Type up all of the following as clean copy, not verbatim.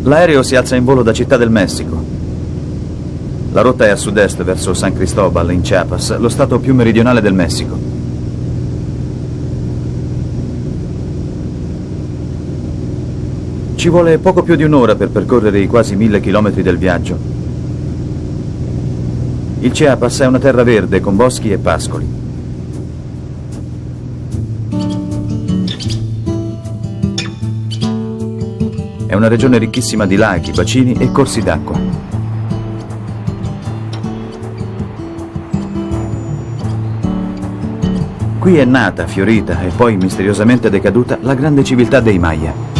L'aereo si alza in volo da Città del Messico. La rotta è a sud-est verso San Cristobal, in Chiapas, lo stato più meridionale del Messico. Ci vuole poco più di un'ora per percorrere i quasi 1000 chilometri del viaggio. Il Chiapas è una terra verde con boschi e pascoli. È una regione ricchissima di laghi, bacini e corsi d'acqua. Qui è nata, fiorita e poi misteriosamente decaduta la grande civiltà dei Maya.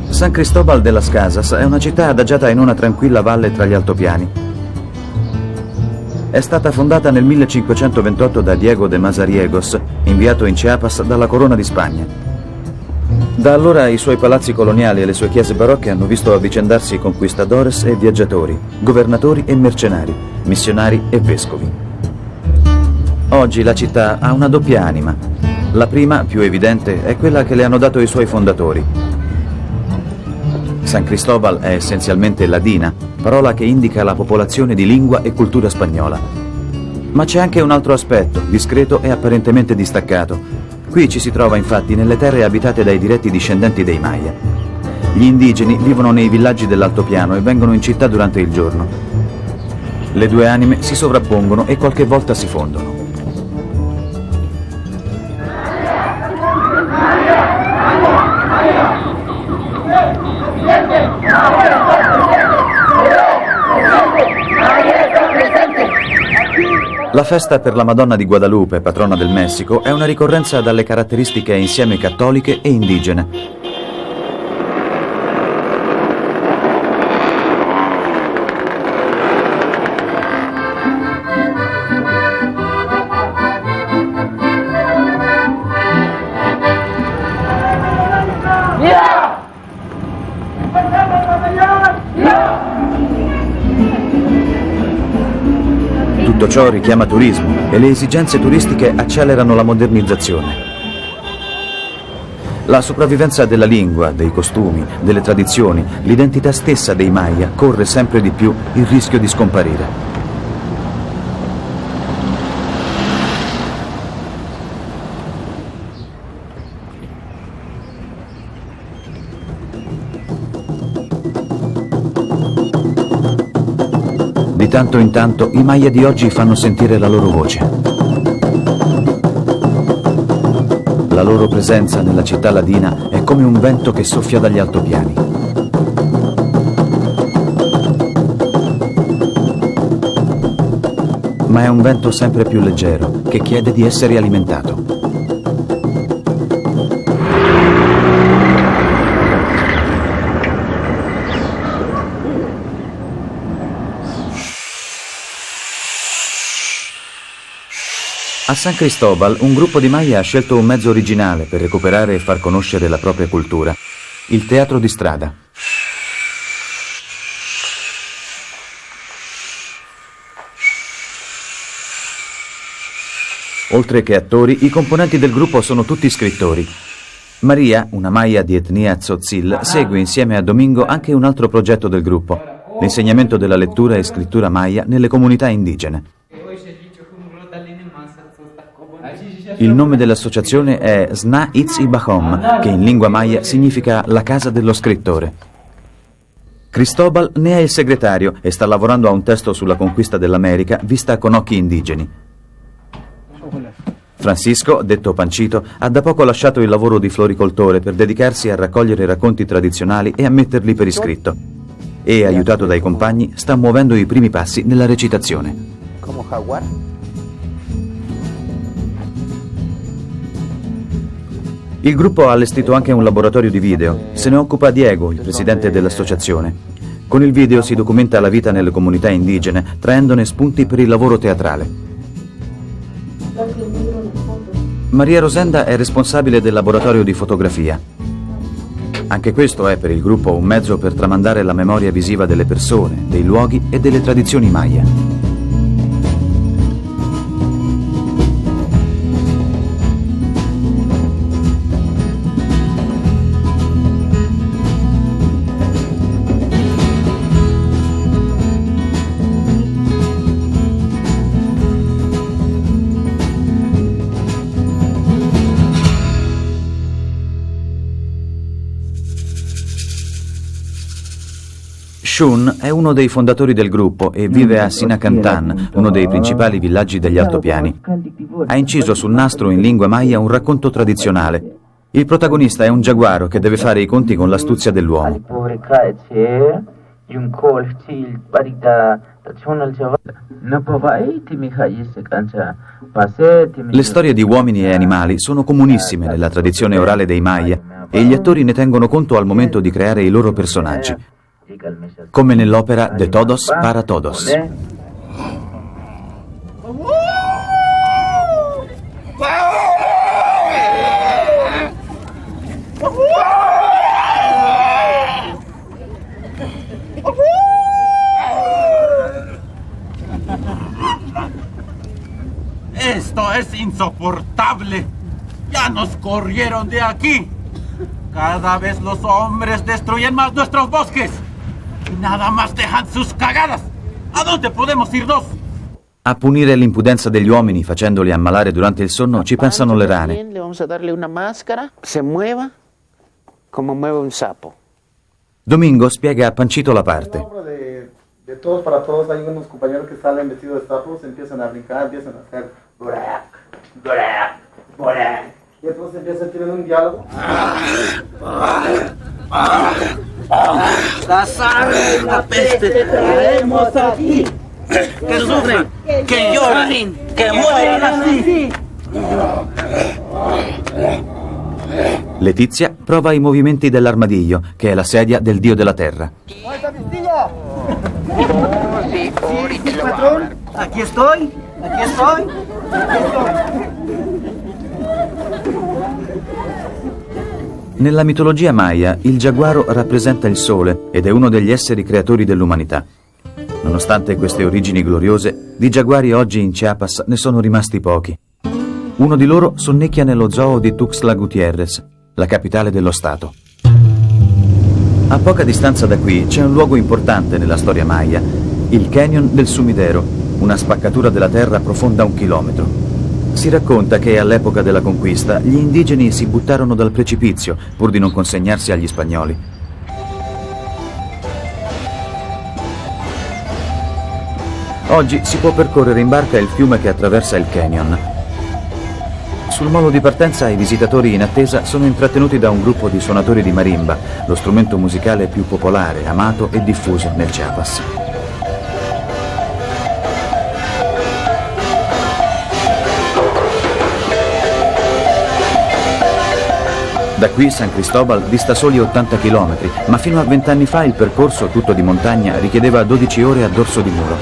San Cristobal de las Casas è una città adagiata in una tranquilla valle tra gli altopiani. È stata fondata nel 1528 da Diego de Mazariegos, inviato in Chiapas dalla Corona di Spagna. Da allora i suoi palazzi coloniali e le sue chiese barocche hanno visto avvicendarsi conquistadores e viaggiatori, governatori e mercenari, missionari e vescovi. Oggi la città ha una doppia anima. La prima, più evidente, è quella che le hanno dato i suoi fondatori. San Cristobal è essenzialmente ladina, parola che indica la popolazione di lingua e cultura spagnola. Ma c'è anche un altro aspetto, discreto e apparentemente distaccato. Qui ci si trova infatti nelle terre abitate dai diretti discendenti dei Maya. Gli indigeni vivono nei villaggi dell'altopiano e vengono in città durante il giorno. Le due anime si sovrappongono e qualche volta si fondono. La festa per la Madonna di Guadalupe, patrona del Messico, è una ricorrenza dalle caratteristiche insieme cattoliche e indigene. Tutto ciò richiama turismo e le esigenze turistiche accelerano la modernizzazione. La sopravvivenza della lingua, dei costumi, delle tradizioni, l'identità stessa dei Maya corre sempre di più il rischio di scomparire. Di tanto in tanto i Maya di oggi fanno sentire la loro voce. La loro presenza nella città ladina è come un vento che soffia dagli altopiani. Ma è un vento sempre più leggero che chiede di essere alimentato. A San Cristobal un gruppo di Maya ha scelto un mezzo originale per recuperare e far conoscere la propria cultura: il teatro di strada. Oltre che attori, i componenti del gruppo sono tutti scrittori. Maria, una Maya di etnia Tzotzil, segue insieme a Domingo anche un altro progetto del gruppo: l'insegnamento della lettura e scrittura Maya nelle comunità indigene. Il nome dell'associazione è Sna Itzi Bahom, che in lingua Maya significa la casa dello scrittore. Cristobal ne è il segretario e sta lavorando a un testo sulla conquista dell'America vista con occhi indigeni. Francisco, detto Pancito, ha da poco lasciato il lavoro di floricoltore per dedicarsi a raccogliere racconti tradizionali e a metterli per iscritto. E, aiutato dai compagni, sta muovendo i primi passi nella recitazione. Come jaguar. Il gruppo ha allestito anche un laboratorio di video. Se ne occupa Diego, il presidente dell'associazione. Con il video si documenta la vita nelle comunità indigene, traendone spunti per il lavoro teatrale. Maria Rosenda è responsabile del laboratorio di fotografia. Anche questo è per il gruppo un mezzo per tramandare la memoria visiva delle persone, dei luoghi e delle tradizioni Maya. Shun è uno dei fondatori del gruppo e vive a Sinacantan, uno dei principali villaggi degli altopiani. Ha inciso sul nastro in lingua maya un racconto tradizionale. Il protagonista è un giaguaro che deve fare i conti con l'astuzia dell'uomo. Le storie di uomini e animali sono comunissime nella tradizione orale dei Maya e gli attori ne tengono conto al momento di creare i loro personaggi, come nell'opera De Todos para Todos. Esto es insoportable. Ya nos corrieron de aquí. Cada vez los hombres destruyen más nuestros bosques. Y nada más dejan sus cagadas. ¿A dónde podemos irnos? A punire l'impudenza degli uomini facendoli ammalare durante il sonno ci pensano le rane. Le vamos a darle una máscara, se mueva como mueve un sapo. Domingo spiega a Panchito la parte. De todos para todos hay unos compañeros que salen vestidos de sapos, empiezan a brincar, empiezan a hacer borac, borac, borac. Y entonces empiezan a tener un diálogo. La sangre y la peste traemos aquí. Que sufren, que lloren, que mueran así. Letizia prova i movimenti dell'armadillo, che è la sedia del dio della terra. Sí, patrón, aquí estoy, aquí estoy, aquí estoy. Nella mitologia maya, il giaguaro rappresenta il sole ed è uno degli esseri creatori dell'umanità. Nonostante queste origini gloriose, di giaguari oggi in Chiapas ne sono rimasti pochi. Uno di loro sonnecchia nello zoo di Tuxtla Gutiérrez, la capitale dello stato. A poca distanza da qui c'è un luogo importante nella storia maya, il Canyon del Sumidero, una spaccatura della terra profonda 1 chilometro. Si racconta che all'epoca della conquista gli indigeni si buttarono dal precipizio pur di non consegnarsi agli spagnoli. Oggi si può percorrere in barca il fiume che attraversa il canyon. Sul molo di partenza i visitatori in attesa sono intrattenuti da un gruppo di suonatori di marimba, lo strumento musicale più popolare, amato e diffuso nel Chiapas. Da qui San Cristobal dista soli 80 km, ma fino a 20 anni fa il percorso, tutto di montagna, richiedeva 12 ore a dorso di muro.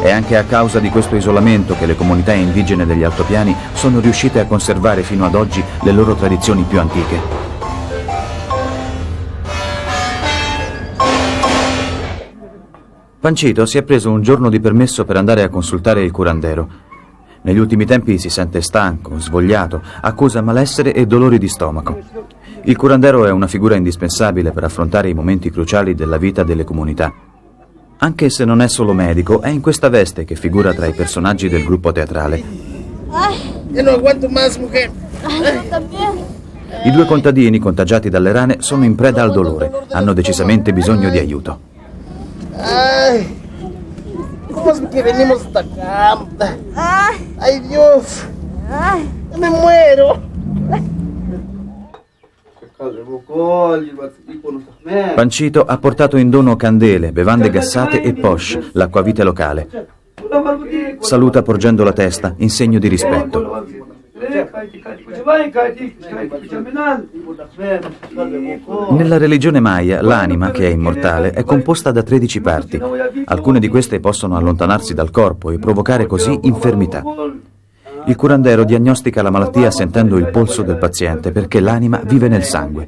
È anche a causa di questo isolamento che le comunità indigene degli altopiani sono riuscite a conservare fino ad oggi le loro tradizioni più antiche. Panchito si è preso un giorno di permesso per andare a consultare il curandero. Negli ultimi tempi si sente stanco, svogliato, accusa malessere e dolori di stomaco. Il curandero è una figura indispensabile per affrontare i momenti cruciali della vita delle comunità. Anche se non è solo medico, è in questa veste che figura tra i personaggi del gruppo teatrale. Yo no aguanto más, mujer. I 2 contadini contagiati dalle rane sono in preda al dolore, hanno decisamente bisogno di aiuto. Ay, ¿cómo es que venimos hasta acá? Ay, Dios, me muero. Panchito ha portato in dono candele, bevande gassate e posh, l'acquavite locale. Saluta porgendo la testa in segno di rispetto. Nella religione maya, l'anima, che è immortale, è composta da 13 parti. Alcune di queste possono allontanarsi dal corpo e provocare così infermità. Il curandero diagnostica la malattia sentendo il polso del paziente perché l'anima vive nel sangue.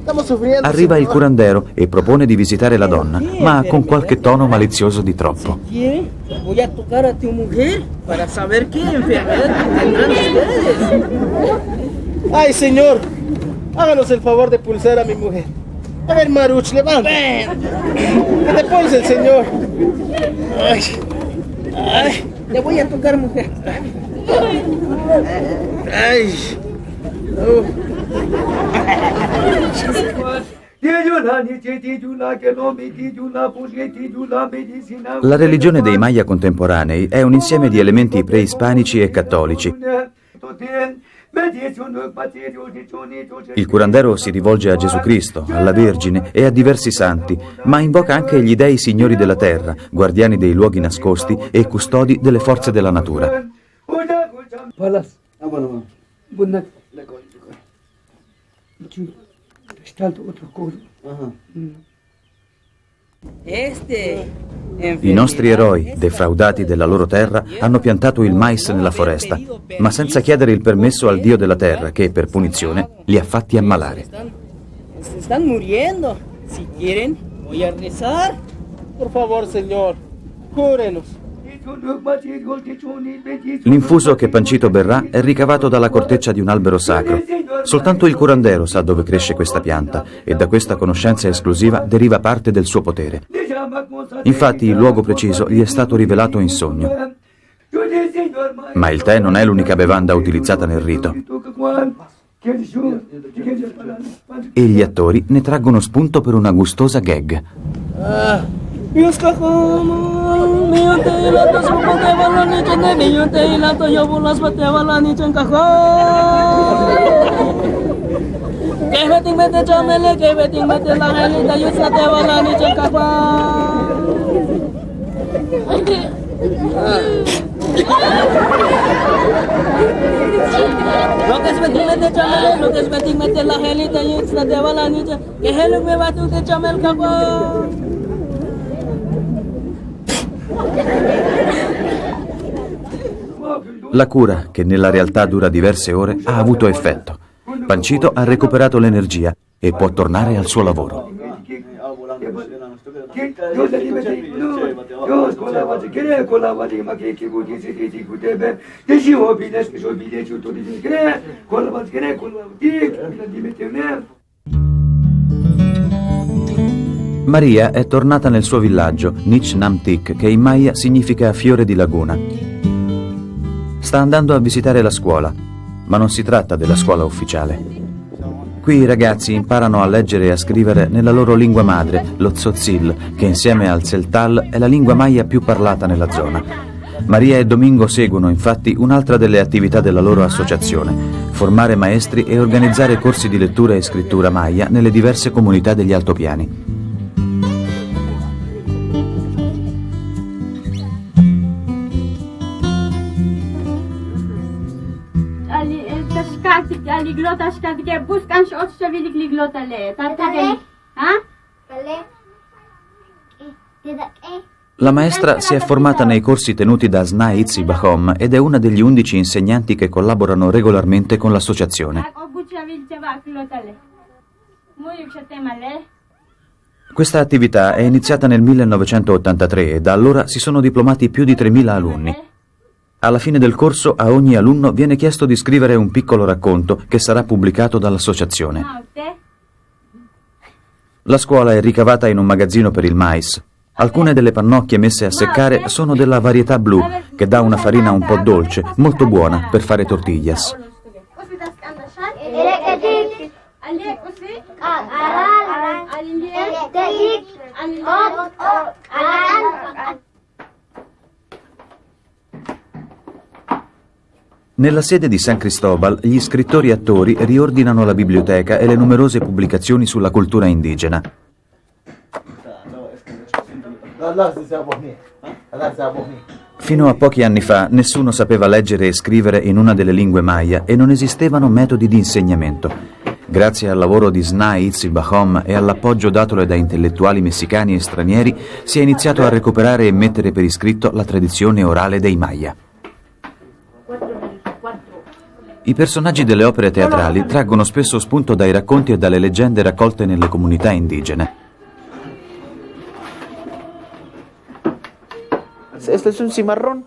Estamos sufriendo. Arriva il señor. curandero e propone di visitare la donna, ma con qualche tono malizioso di troppo. ¿Quiere? Voy a tocar a tu mujer para saber qué enfermedad tendrán ustedes. Ay, señor, háganos el favor de pulsar a mi mujer. A ver, Maruch, levanta. Que te pulse el señor. Ay, ay, Te voy a tocar, mujer. ay. La religione dei Maya contemporanei è un insieme di elementi preispanici e cattolici. Il curandero si rivolge a Gesù Cristo, alla Vergine e a diversi santi, ma invoca anche gli dei signori della terra, guardiani dei luoghi nascosti e custodi delle forze della natura. I nostri eroi, defraudati della loro terra, hanno piantato il mais nella foresta, ma senza chiedere il permesso al Dio della terra che, per punizione, li ha fatti ammalare. Se están muriendo. Si quieren, voy a rezar. Por favor, señor, cúrenos. L'infuso che Pancito berrà è ricavato dalla corteccia di un albero sacro. Soltanto il curandero sa dove cresce questa pianta e da questa conoscenza esclusiva deriva parte del suo potere. Infatti il luogo preciso gli è stato rivelato in sogno. Ma il tè non è l'unica bevanda utilizzata nel rito. E gli attori ne traggono spunto per una gustosa gag. La cura, che nella realtà dura diverse ore, ha avuto effetto. Pancito ha recuperato l'energia e può tornare al suo lavoro. Maria è tornata nel suo villaggio, Nich Nam Tik, che in Maya significa fiore di laguna. Sta andando a visitare la scuola, ma non si tratta della scuola ufficiale. Qui i ragazzi imparano a leggere e a scrivere nella loro lingua madre, lo tzotzil, che insieme al tseltal è la lingua Maya più parlata nella zona. Maria e Domingo seguono infatti un'altra delle attività della loro associazione: formare maestri e organizzare corsi di lettura e scrittura Maya nelle diverse comunità degli altopiani. La maestra si è formata nei corsi tenuti da Sna Itzi Bahom ed è una degli 11 insegnanti che collaborano regolarmente con l'associazione. Questa attività è iniziata nel 1983 e da allora si sono diplomati più di 3.000 alunni. Alla fine del corso a ogni alunno viene chiesto di scrivere un piccolo racconto che sarà pubblicato dall'associazione. La scuola è ricavata in un magazzino per il mais. Alcune delle pannocchie messe a seccare sono della varietà blu, che dà una farina un po' dolce, molto buona per fare tortillas. Nella sede di San Cristobal, gli scrittori attori riordinano la biblioteca e le numerose pubblicazioni sulla cultura indigena. Fino a pochi anni fa nessuno sapeva leggere e scrivere in una delle lingue Maya e non esistevano metodi di insegnamento. Grazie al lavoro di Sna Itzi Bahom e all'appoggio datole da intellettuali messicani e stranieri si è iniziato a recuperare e mettere per iscritto la tradizione orale dei Maya. I personaggi delle opere teatrali traggono spesso spunto dai racconti e dalle leggende raccolte nelle comunità indigene. Este es un cimarrón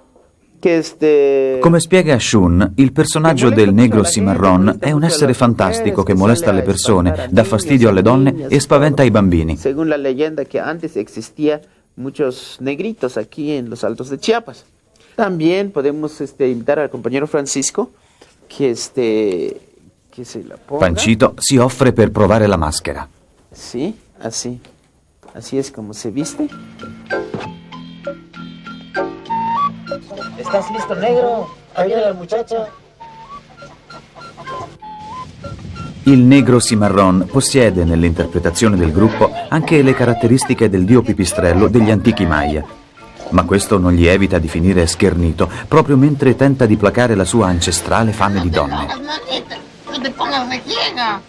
che Come spiega Shun, il personaggio del negro cimarrón è un essere fantastico che molesta le persone, dà fastidio alle donne e spaventa i bambini. Según la leyenda que antes existía muchos negritos aquí en los Altos de Chiapas. También podemos invitar al compañero Francisco que se la ponga. Pancito si offre per provare la maschera. Sí, así. Así es como se viste. ¿Estás listo, negro? Ahí viene la muchacha. Il negro cimarrón possiede nell'interpretazione del gruppo anche le caratteristiche del dio pipistrello degli antichi Maya. Ma questo non gli evita di finire schernito, proprio mentre tenta di placare la sua ancestrale fame di donne. No te pongas regiega.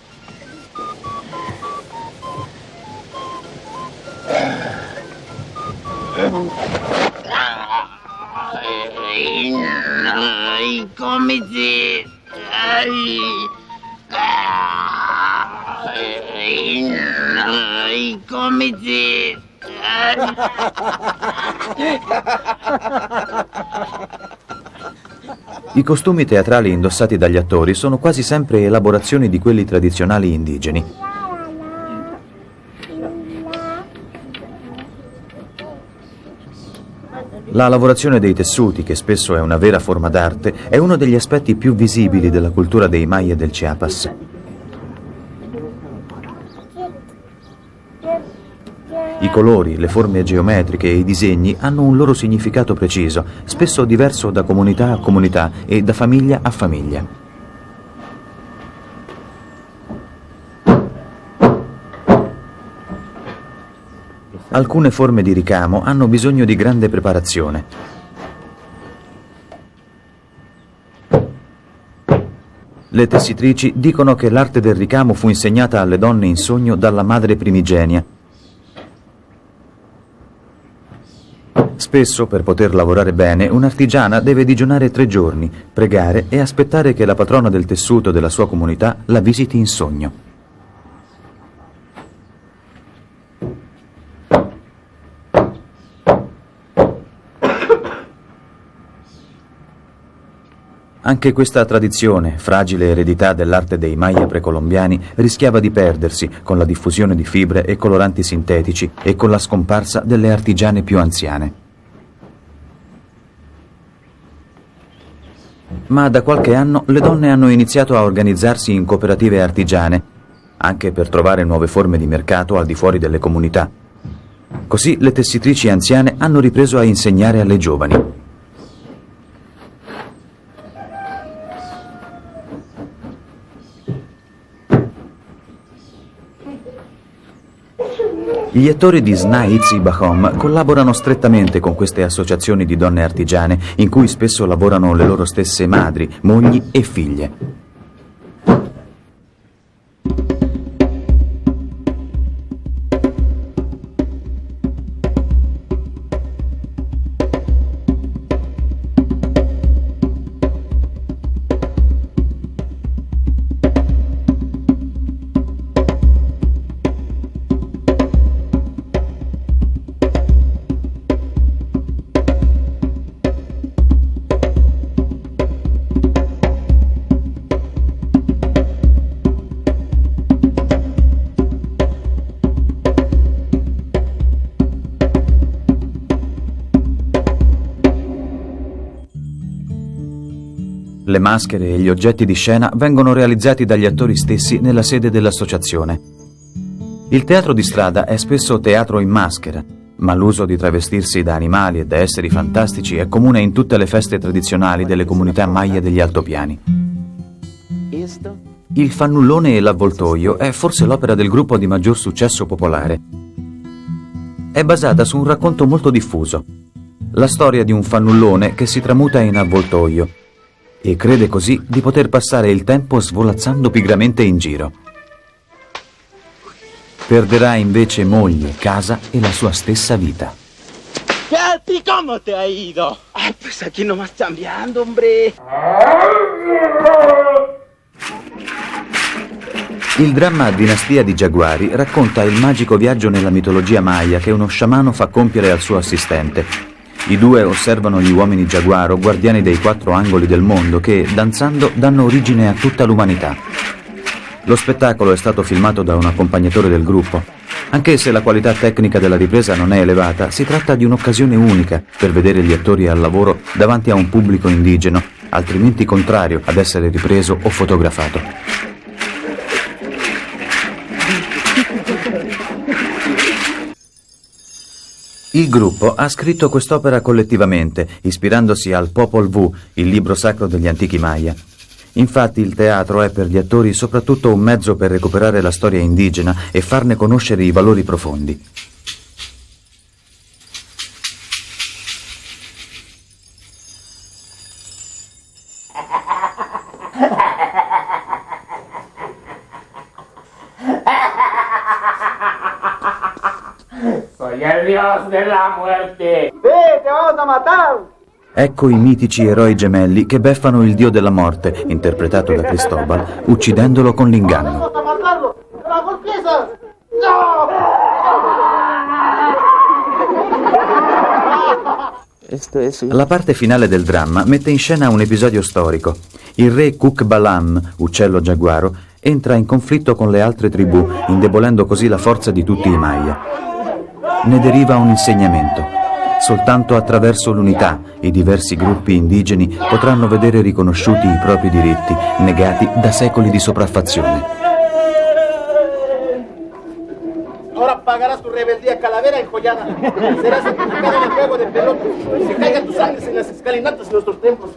Ay, cómete. Ay. Ay, cómete. Ay. I costumi teatrali indossati dagli attori sono quasi sempre elaborazioni di quelli tradizionali indigeni. La lavorazione dei tessuti, che spesso è una vera forma d'arte, è uno degli aspetti più visibili della cultura dei Maya del Chiapas. I colori, le forme geometriche e i disegni hanno un loro significato preciso, spesso diverso da comunità a comunità e da famiglia a famiglia. Alcune forme di ricamo hanno bisogno di grande preparazione. Le tessitrici dicono che l'arte del ricamo fu insegnata alle donne in sogno dalla madre primigenia. Spesso, per poter lavorare bene, un'artigiana deve digiunare 3 giorni, pregare e aspettare che la patrona del tessuto della sua comunità la visiti in sogno. Anche questa tradizione, fragile eredità dell'arte dei Maya precolombiani, rischiava di perdersi con la diffusione di fibre e coloranti sintetici e con la scomparsa delle artigiane più anziane. Ma da qualche anno le donne hanno iniziato a organizzarsi in cooperative artigiane, anche per trovare nuove forme di mercato al di fuori delle comunità. Così le tessitrici anziane hanno ripreso a insegnare alle giovani. Gli attori di Sna Itzi Bahom collaborano strettamente con queste associazioni di donne artigiane, in cui spesso lavorano le loro stesse madri, mogli e figlie. Le maschere e gli oggetti di scena vengono realizzati dagli attori stessi nella sede dell'associazione. Il teatro di strada è spesso teatro in maschera, ma l'uso di travestirsi da animali e da esseri fantastici è comune in tutte le feste tradizionali delle comunità Maya degli altopiani. Il fannullone e l'avvoltoio è forse l'opera del gruppo di maggior successo popolare. È basata su un racconto molto diffuso, la storia di un fannullone che si tramuta in avvoltoio e crede così di poter passare il tempo svolazzando pigramente in giro. Perderà invece moglie, casa e la sua stessa vita. ¿Qué a ti cómo te ha ido? Ah, pues aquí nomás chambeando, hombre. Il dramma Dinastia di Giaguari racconta il magico viaggio nella mitologia maya che uno sciamano fa compiere al suo assistente. I due osservano gli uomini giaguaro, guardiani dei 4 angoli del mondo, che, danzando, danno origine a tutta l'umanità. Lo spettacolo è stato filmato da un accompagnatore del gruppo. Anche se la qualità tecnica della ripresa non è elevata, si tratta di un'occasione unica per vedere gli attori al lavoro davanti a un pubblico indigeno, altrimenti contrario ad essere ripreso o fotografato. Il gruppo ha scritto quest'opera collettivamente, ispirandosi al Popol Vuh, il libro sacro degli antichi Maya. Infatti il teatro è per gli attori soprattutto un mezzo per recuperare la storia indigena e farne conoscere i valori profondi. Soy el dios de la muerte. ¡Te vamos a matar! Ecco i mitici eroi gemelli che beffano il dio della morte, interpretato da Cristobal, uccidendolo con l'inganno. ¡Vamos a matarlo! ¡La golpiza! Esto es... La parte finale del dramma mette in scena un episodio storico. Il re Kuk Balam, uccello giaguaro, entra in conflitto con le altre tribù, indebolendo così la forza di tutti i Maya. Ne deriva un insegnamento. Soltanto attraverso l'unità i diversi gruppi indigeni potranno vedere riconosciuti i propri diritti, negati da secoli di sopraffazione. Ahora pagarás tu rebeldía, calavera enjollada. Serás sacrificada en el juego de pelota. Se caiga tu sangre en las escalinatas de nuestros templos.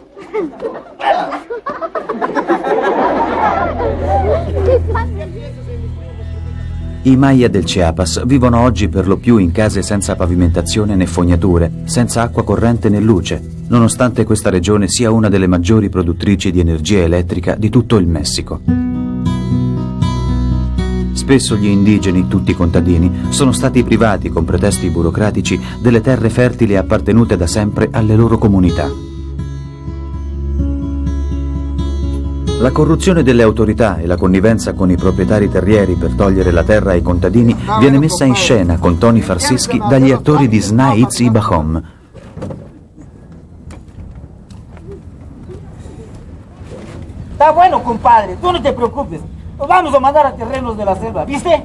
I Maya del Chiapas vivono oggi per lo più in case senza pavimentazione né fognature, senza acqua corrente né luce, nonostante questa regione sia una delle maggiori produttrici di energia elettrica di tutto il Messico. Spesso gli indigeni, tutti contadini, sono stati privati con pretesti burocratici delle terre fertili appartenute da sempre alle loro comunità. La corruzione delle autorità e la connivenza con i proprietari terrieri per togliere la terra ai contadini viene messa in scena con toni farseschi dagli attori di Sna Itzi Bahom. Está bueno, compadre, tú no te preocupes. Nos vamos a mandar a terrenos de la selva, ¿viste?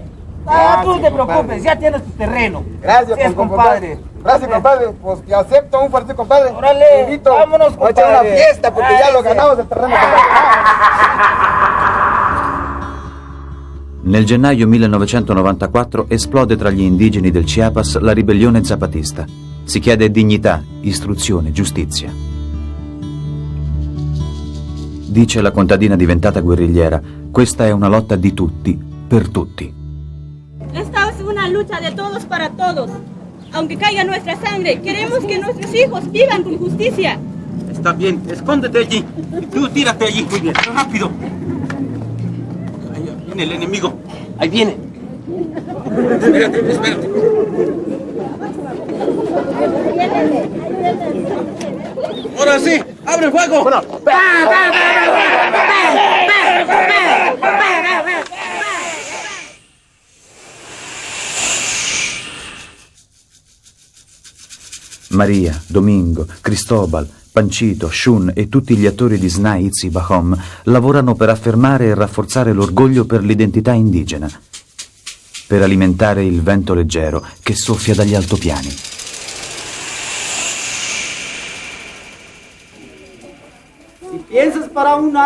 Tú no te preocupes, ya tienes tu terreno. Gracias, Sí, compadre. Gracias, compadre. Pues te acepto un fuerte, compadre. Órale, Te invito. vámonos, Voy a echar una compadre. fiesta porque ya lo Ese. ganamos el terreno. Nel gennaio 1994 esplode tra gli indigeni del Chiapas la ribellione zapatista. Si chiede dignità, istruzione, giustizia. Dice la contadina diventata guerrigliera, questa è una lotta di tutti, per tutti. Esta es una lucha de todos para todos. Aunque caiga nuestra sangre, queremos que nuestros hijos vivan con justicia. Está bien, escóndete allí. Y tú tírate allí. Muy bien, rápido. Ahí viene el enemigo. Ahí viene. Espérate, espérate. Ahora sí, abre fuego. Bueno. Maria, Domingo, Cristobal, Panchito, Shun e tutti gli attori di Sna Itzi Bahom lavorano per affermare e rafforzare l'orgoglio per l'identità indigena, per alimentare il vento leggero che soffia dagli altopiani.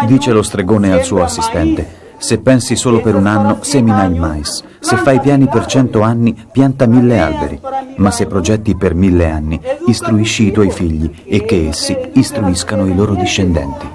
Dice lo stregone al suo assistente: se pensi solo per un anno, semina il mais. Se fai piani per 100 anni, pianta 1000 alberi. Ma se progetti per 1000 anni, istruisci i tuoi figli e che essi istruiscano i loro discendenti.